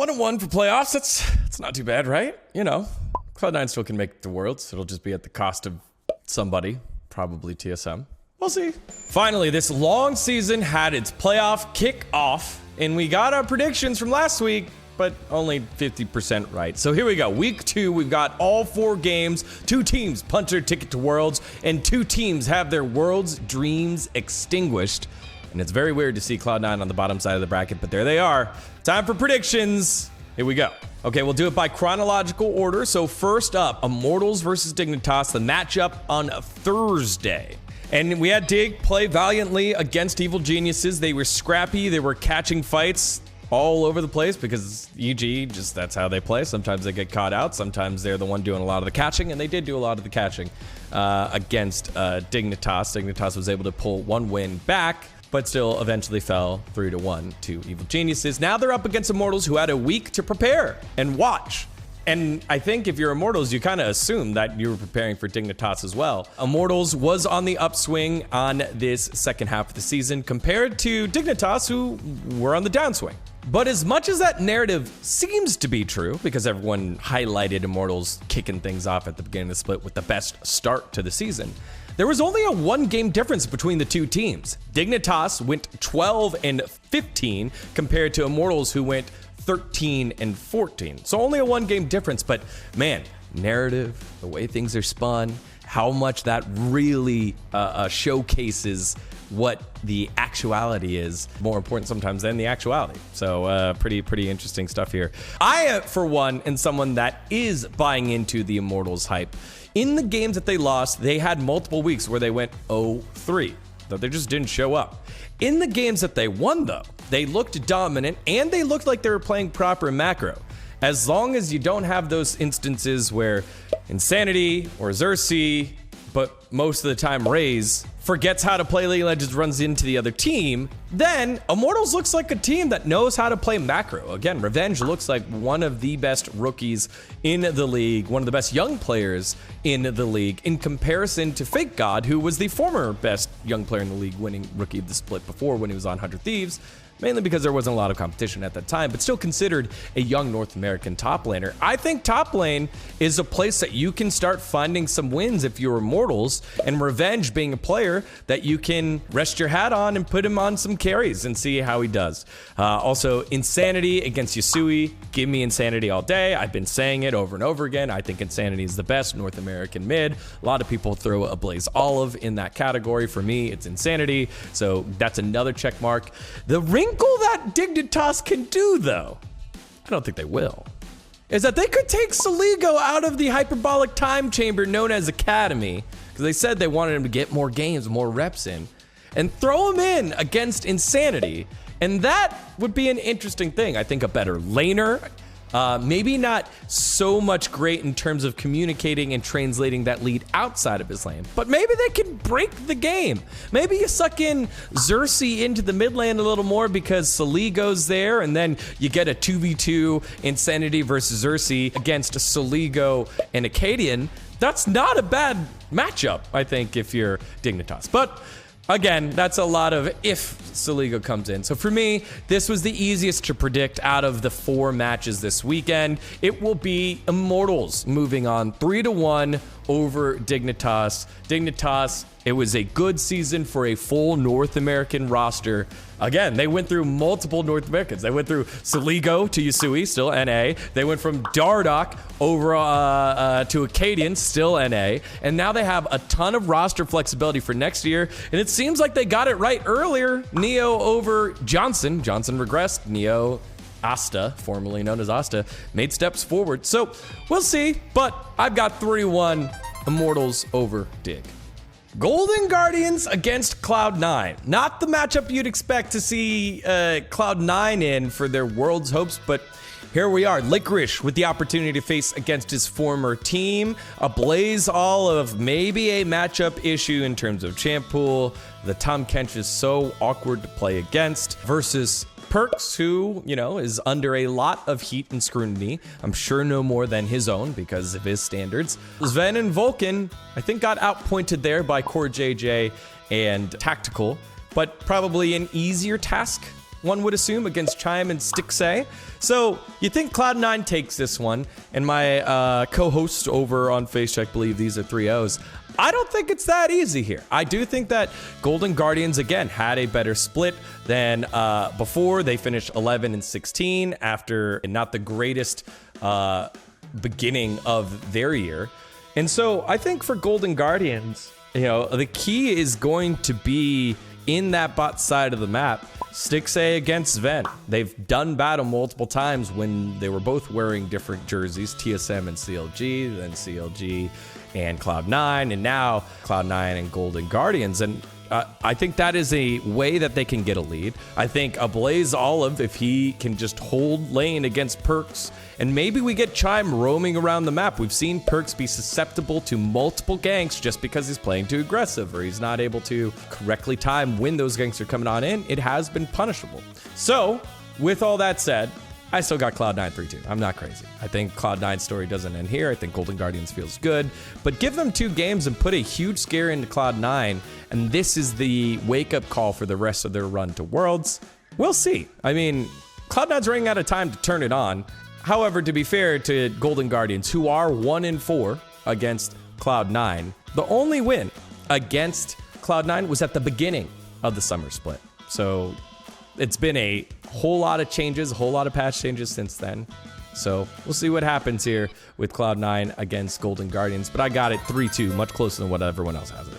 1-1 for playoffs. That's not too bad, right? You know, Cloud9 still can make the Worlds. It'll just be at the cost of somebody, probably TSM. We'll see. Finally, this long season had its playoff kick-off, and we got our predictions from last week, but only 50% right. So here we go. Week 2, we've got all 4 games. 2 teams punch their ticket to Worlds, and 2 teams have their Worlds dreams extinguished. And it's very weird to see Cloud9 on the bottom side of the bracket, but there they are. Time for predictions. Here we go. Okay, we'll do it by chronological order. So first up, Immortals versus Dignitas, the matchup on Thursday. And we had Dig play valiantly against Evil Geniuses. They were scrappy. They were catching fights all over the place because EG, just that's how they play. Sometimes they get caught out. Sometimes they're the one doing a lot of the catching, and they did do a lot of the catching against Dignitas. Dignitas was able to pull 1 win back, but still eventually fell 3-1 to Evil Geniuses. Now they're up against Immortals, who had a week to prepare and watch. And I think if you're Immortals, you kind of assume that you were preparing for Dignitas as well. Immortals was on the upswing on this second half of the season compared to Dignitas, who were on the downswing. But as much as that narrative seems to be true, because everyone highlighted Immortals kicking things off at the beginning of the split with the best start to the season, there was only a 1-game difference between the 2 teams. Dignitas went 12-15 compared to Immortals, who went 13-14. So only a 1-game difference, but man, narrative, the way things are spun, how much that really showcases what the actuality is, more important sometimes than the actuality. So pretty interesting stuff here. I, for one, am someone that is buying into the Immortals hype. In the games that they lost, they had multiple weeks where they went 0-3, though they just didn't show up. In the games that they won, though, they looked dominant and they looked like they were playing proper macro. As long as you don't have those instances where Insanity or Xerxes, but most of the time Raze, forgets how to play League of Legends, runs into the other team, then Immortals looks like a team that knows how to play macro. Again, Revenge looks like one of the best rookies in the league, one of the best young players in the league, in comparison to Fake God, who was the former best young player in the league, winning Rookie of the Split before when he was on 100 Thieves, mainly because there wasn't a lot of competition at that time, but still considered a young North American top laner. I think top lane is a place that you can start finding some wins if you're Immortals, and Revenge being a player that you can rest your hat on and put him on some carries and see how he does. Also, Insanity against Yasui. Give me Insanity all day. I've been saying it over and over again. I think Insanity is the best North American mid. A lot of people throw a Blaze Olive in that category. For me, it's Insanity. So that's another check mark. The wrinkle that Dignitas can do, though, I don't think they will, is that they could take Soligo out of the hyperbolic time chamber known as Academy, because they said they wanted him to get more games, more reps in, and throw him in against Insanity. And that would be an interesting thing. I think a better laner, maybe not so much great in terms of communicating and translating that lead outside of his lane, but maybe they can break the game. Maybe you suck in Xerxes into the mid lane a little more because Soligo's there, and then you get a 2v2 Insanity versus Xerxes against Soligo and Acadian. That's not a bad matchup, I think, if you're Dignitas. But again, that's a lot of if Soligo comes in. So for me, this was the easiest to predict out of the 4 matches this weekend. It will be Immortals moving on 3-1 over Dignitas. Dignitas, it was a good season for a full North American roster. Again, they went through multiple North Americans. They went through Soligo to Yasui, still NA. They went from Dardoch over to Acadian, still NA. And now they have a ton of roster flexibility for next year. And it seems like they got it right earlier. Neo over Johnson. Johnson regressed. Neo, Asta, formerly known as Asta, made steps forward. So we'll see. But I've got 3-1 Immortals over Dig. Golden Guardians against Cloud9. Not the matchup you'd expect to see Cloud9 in for their World's hopes, but here we are. Licorice with the opportunity to face against his former team. A Blaze Olive, maybe a matchup issue in terms of champ pool. The Tahm Kench is so awkward to play against versus Perks, who, you know, is under a lot of heat and scrutiny. I'm sure no more than his own because of his standards. VENN and Vulcan, I think, got outpointed there by Core JJ and Tactical, but probably an easier task one would assume, against Chime and Stixay. So you think Cloud9 takes this one, and my co-hosts over on FaceCheck believe these are 3-0s. I don't think it's that easy here. I do think that Golden Guardians, again, had a better split than before. They finished 11 and 16 after not the greatest beginning of their year. And so I think for Golden Guardians, you know, the key is going to be in that bot side of the map. Stixay against VENN. They've done battle multiple times when they were both wearing different jerseys, TSM and CLG, then CLG and Cloud9, and now Cloud9 and Golden Guardians. And I think that is a way that they can get a lead. I think a Blaze Olive, if he can just hold lane against Perks, and maybe we get Chime roaming around the map. We've seen Perks be susceptible to multiple ganks just because he's playing too aggressive or he's not able to correctly time when those ganks are coming on in. It has been punishable. So, with all that said, I still got Cloud9 3-2. I'm not crazy. I think Cloud9's story doesn't end here. I think Golden Guardians feels good. But give them 2 games and put a huge scare into Cloud9, and this is the wake-up call for the rest of their run to Worlds. We'll see. I mean, Cloud9's running out of time to turn it on. However, to be fair to Golden Guardians, who are 1-4 against Cloud9, the only win against Cloud9 was at the beginning of the summer split. So it's been a whole lot of changes, a whole lot of patch changes since then. So we'll see what happens here with Cloud9 against Golden Guardians. But I got it 3-2, much closer than what everyone else has it.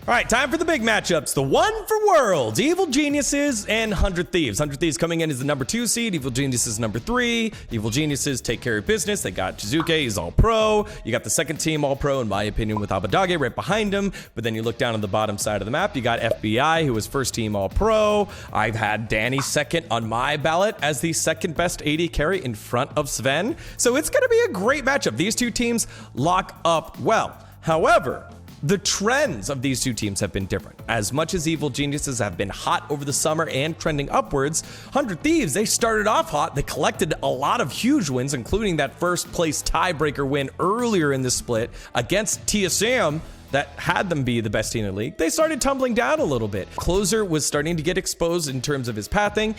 All right, time for the big matchups. The one for Worlds, Evil Geniuses and 100 Thieves. 100 Thieves coming in as the number 2 seed. Evil Geniuses number 3. Evil Geniuses take care of business. They got Jizuke, he's all pro. You got the second team all pro, in my opinion, with Abadage right behind him. But then you look down on the bottom side of the map, you got FBI, who was first team all pro. I've had Danny second on my ballot as the second best AD carry in front of Sven. So it's going to be a great matchup. These two teams lock up well. However, the trends of these two teams have been different. As much as Evil Geniuses have been hot over the summer and trending upwards, 100 Thieves, they started off hot. They collected a lot of huge wins, including that first place tiebreaker win earlier in the split against TSM that had them be the best team in the league. They started tumbling down a little bit. Closer was starting to get exposed in terms of his pathing.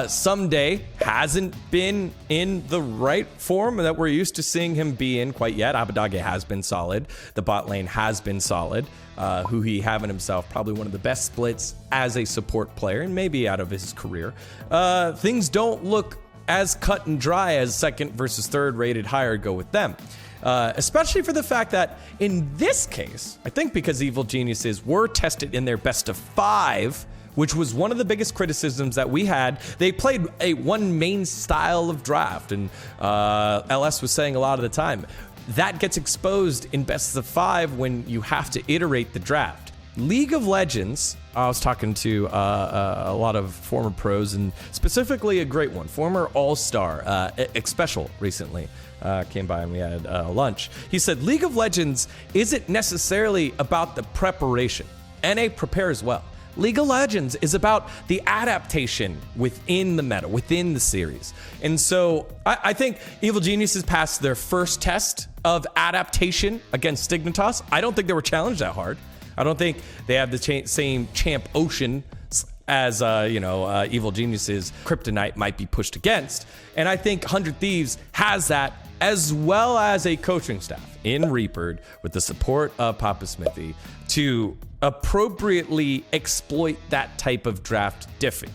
Someday hasn't been in the right form that we're used to seeing him be in quite yet. Abadage has been solid. The bot lane has been solid. Who he having himself probably one of the best splits as a support player and maybe out of his career. Things don't look as cut and dry as second versus third rated higher go with them. Especially for the fact that in this case, I think because Evil Geniuses were tested in their best of 5, which was one of the biggest criticisms that we had. They played a one main style of draft, and LS was saying a lot of the time, that gets exposed in best of 5 when you have to iterate the draft. League of Legends, I was talking to a lot of former pros, and specifically a great one, former all-star, Special recently. Came by and we had lunch. He said, League of Legends isn't necessarily about the preparation. NA prepares well. League of Legends is about the adaptation within the meta, within the series. And so I think Evil Geniuses passed their first test of adaptation against Dignitas. I don't think they were challenged that hard. I don't think they have the same champ ocean as, Evil Geniuses Kryptonite might be pushed against. And I think 100 Thieves has that, as well as a coaching staff in Reapered with the support of Papa Smithy to appropriately exploit that type of draft diffing.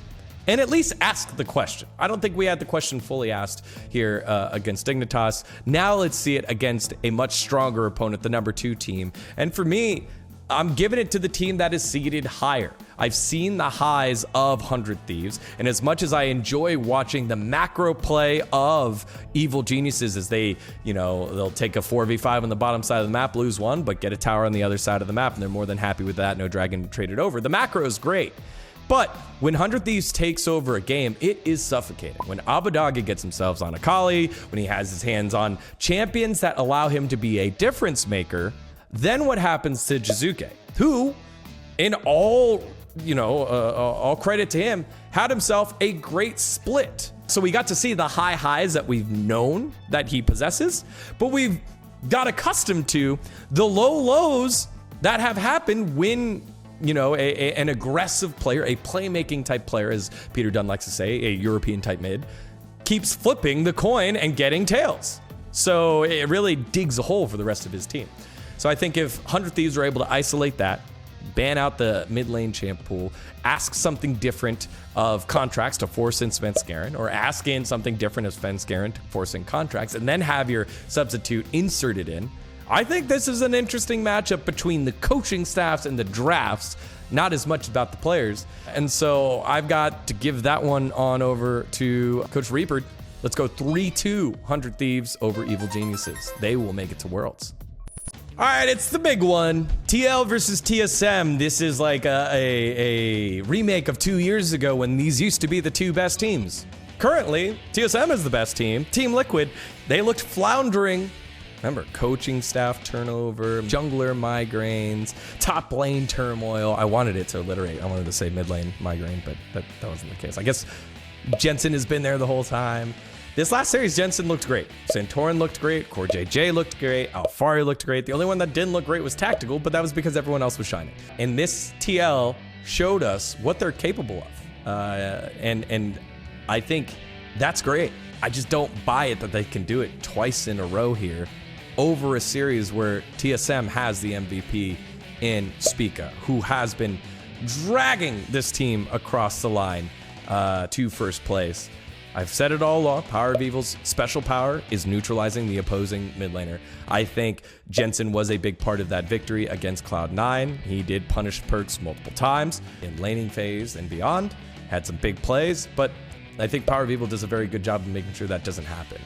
And at least ask the question. I don't think we had the question fully asked here against Dignitas. Now let's see it against a much stronger opponent, the number 2 team. And for me, I'm giving it to the team that is seeded higher. I've seen the highs of 100 Thieves, and as much as I enjoy watching the macro play of Evil Geniuses as they, they'll take a 4v5 on the bottom side of the map, lose one, but get a tower on the other side of the map, and they're more than happy with that. No dragon traded over. The macro is great. But when 100 Thieves takes over a game, it is suffocating. When Abadage gets himself on Akali, when he has his hands on champions that allow him to be a difference maker, then what happens to Jizuke, who, in all credit to him, had himself a great split. So we got to see the high highs that we've known that he possesses, but we've got accustomed to the low lows that have happened when you know, an aggressive player, a playmaking type player, as Peter Dunn likes to say, a European type mid, keeps flipping the coin and getting tails. So it really digs a hole for the rest of his team. So I think if 100 Thieves are able to isolate that, ban out the mid lane champ pool, ask something different of contracts to force in Svenskeren, or ask in something different of Svenskeren to force in contracts, and then have your substitute inserted in, I think this is an interesting matchup between the coaching staffs and the drafts, not as much about the players. And so I've got to give that one on over to Coach Reaper. Let's go 3-2 100 Thieves over Evil Geniuses. They will make it to Worlds. All right, it's the big one. TL versus TSM. This is like a remake of 2 years ago when these used to be the two best teams. Currently, TSM is the best team. Team Liquid, they looked floundering. Remember, coaching staff turnover, jungler migraines, top lane turmoil. I wanted it to alliterate. I wanted to say mid lane migraine, but that wasn't the case. I guess Jensen has been there the whole time. This last series, Jensen looked great. Santorin looked great. Core JJ looked great. Alphari looked great. The only one that didn't look great was Tactical, but that was because everyone else was shining. And this TL showed us what they're capable of. And I think that's great. I just don't buy it that they can do it twice in a row here over a series where TSM has the MVP in Spica, who has been dragging this team across the line to first place. I've said it all along, Power of Evil's special power is neutralizing the opposing mid laner. I think Jensen was a big part of that victory against Cloud9. He did punish Perks multiple times in laning phase and beyond, had some big plays, but I think Power of Evil does a very good job of making sure that doesn't happen.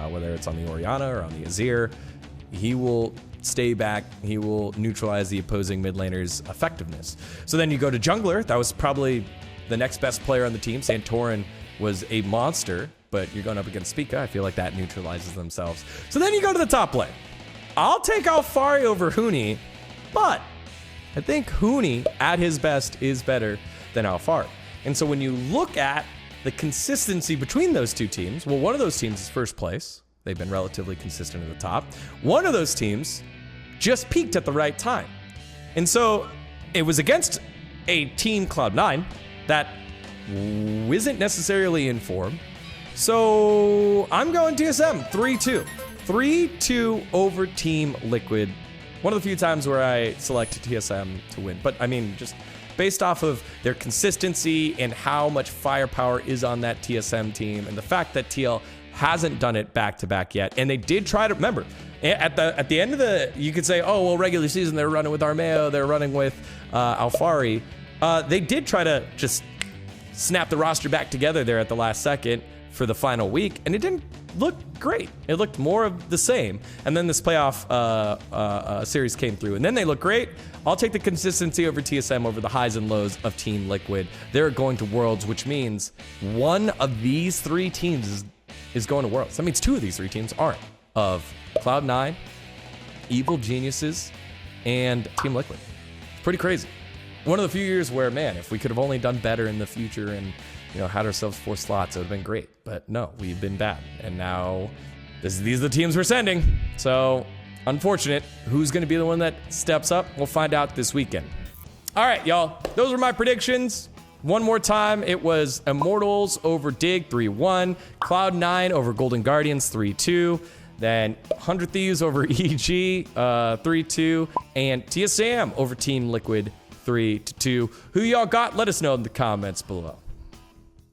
Whether it's on the Orianna or on the Azir, he will stay back. He will neutralize the opposing mid laner's effectiveness. So then you go to jungler. That was probably the next best player on the team. Santorin was a monster, but you're going up against Spica. I feel like that neutralizes themselves. So then you go to the top lane. I'll take Alphari over HUNI, but I think HUNI at his best is better than Alphari. And so when you look at the consistency between those two teams, well, one of those teams is first place. They've been relatively consistent at the top. One of those teams just peaked at the right time. And so it was against a team Cloud9 that isn't necessarily in form. So I'm going TSM 3-2. 3-2 over Team Liquid. One of the few times where I select TSM to win. But I mean, just based off of their consistency and how much firepower is on that TSM team, and the fact that TL hasn't done it back-to-back yet. And they did try to, remember, at the end of the, you could say, oh, well, regular season, they're running with Armeo, they're running with Alphari. They did try to just snap the roster back together there at the last second for the final week, and it didn't look great. It looked more of the same. And then this playoff series came through, and then they look great. I'll take the consistency over TSM over the highs and lows of Team Liquid. They're going to Worlds, which means one of these three teams is going to Worlds. That means two of these three teams aren't, of Cloud9, Evil Geniuses, and Team Liquid. It's pretty crazy. One of the few years where, man, if we could have only done better in the future and, you know, had ourselves 4 slots, it would have been great. But no, we've been bad. And now these are the teams we're sending. So unfortunate. Who's going to be the one that steps up? We'll find out this weekend. All right, y'all. Those are my predictions. One more time, it was Immortals over Dig 3-1, Cloud9 over Golden Guardians 3-2, then 100 Thieves over EG 3-2, and TSM over Team Liquid 3-2. Who y'all got? Let us know in the comments below.